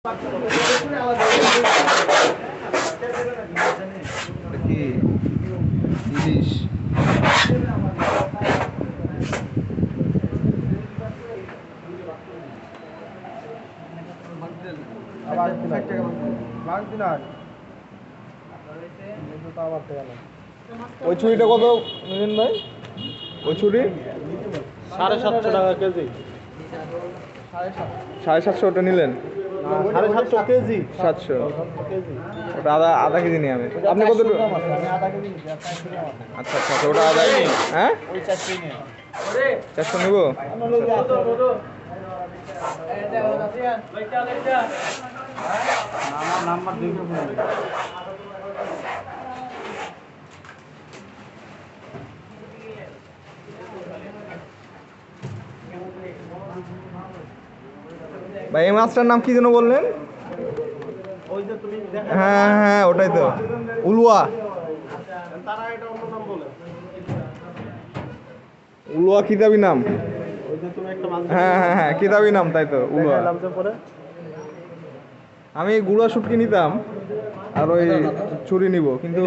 কি ইলিশ ওই ছুরিটা কত নিলেন ভাই? ওই ছুরি 750 টাকা কেজি। 750 ওটা নিলেন? 750 কেজি। 700 কেজি। ওটা আধা কেজি নিয়ে আমি। আপনি কত? আচ্ছা আচ্ছা ওটা আধা। হ্যাঁ ওই 400 নিয়ে 400 নেবো। আমার নাম্বার দিতে বলুন। ভাই এই মাছটার নাম কি যেন বললেন? ওই যে তুমি হ্যাঁ হ্যাঁ ওটাই তো, উলুয়া। তারা এটা অন্য নাম বলে। উলুয়া কিতাবি নাম। ওই যে তুমি একটা মাছ হ্যাঁ হ্যাঁ হ্যাঁ কিতাবি নাম, তাই তো উলুয়া। দেখাইলাম যে পরে। আমি গুড়া শুটকি নিতাম আর ওই ছুরি নিব কিন্তু